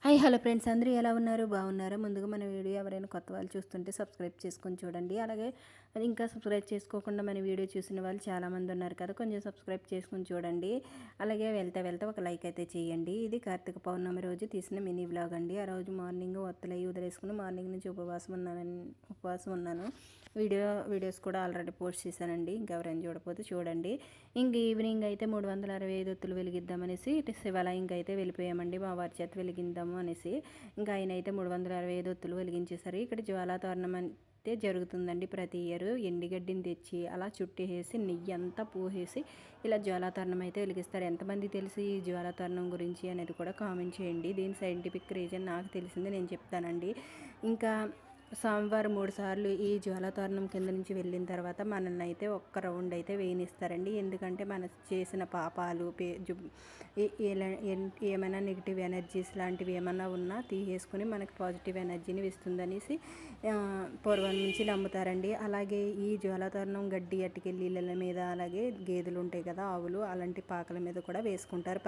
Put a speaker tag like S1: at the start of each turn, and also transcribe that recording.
S1: Hi hello friends, అందరూ ఎలా ఉన్నారు? బాగున్నారా? ముందుగా మన వీడియో ఎవరైనా కొత్త వాళ్ళు చూస్తుంటే సబ్స్క్రైబ్ చేసుకొని చూడండి. అలాగే ఇంకా సబ్స్క్రైబ్ చేసుకోకుండా మన వీడియో చూసిన వాళ్ళు చాలామంది ఉన్నారు కదా, కొంచెం సబ్స్క్రైబ్ చేసుకొని చూడండి. అలాగే వెళ్తే ఒక లైక్ అయితే చేయండి. ఇది కార్తీక పౌర్ణమి రోజు తీసిన మినీ వ్లాగ్ అండి. ఆ రోజు మార్నింగ్ ఒత్తులయ్యి వదిలేసుకుని మార్నింగ్ నుంచి ఉపవాసం ఉన్నాను. వీడియోస్ కూడా ఆల్రెడీ పోస్ట్ చేశానండి. ఇంకెవరైనా చూడకపోతే చూడండి. ఇంక ఈవినింగ్ అయితే 365 ఒత్తులు వెలిగిద్దామనేసి శివాలయంకి అయితే వెళ్ళిపోయామండి. మా వారి చేత వెలిగిద్దాము అనేసి ఇంకా ఆయన అయితే 365 ఒత్తులు వెలిగించేశారు. ఇక్కడ జ్వాలాతోరణం అయితే జరుగుతుందండి ప్రతి ఇయర్. ఎండిగడ్డిని తెచ్చి అలా చుట్టేసి నెయ్యి అంతా పూసేసి ఇలా జ్వాలాతోరణం అయితే వెలిగిస్తారు. ఎంతమంది తెలిసి ఈ జ్వాలాతోరణం గురించి అనేది కూడా కామెంట్ చేయండి. దీని సైంటిఫిక్ రీజన్ నాకు తెలిసింది నేను చెప్తానండి. ఇంకా సోమవారం 3 సార్లు ఈ జ్వాలాతోరణం కింద నుంచి వెళ్ళిన తర్వాత మనల్ని అయితే ఒక్క రౌండ్ అయితే వేయనిస్తారండి. ఎందుకంటే మన చేసిన పాపాలు ఏమైనా నెగిటివ్ ఎనర్జీస్ లాంటివి ఏమైనా ఉన్నా తీసేసుకుని మనకి పాజిటివ్ ఎనర్జీని ఇస్తుందనేసి పూర్వం నుంచి నమ్ముతారండి. అలాగే ఈ జ్వాలాతోరణం గడ్డి అటుకెళ్ళి ఇళ్ళ మీద, అలాగే గేదెలు ఉంటాయి కదా, ఆవులు, అలాంటి పాకల మీద కూడా వేసుకుంటారు.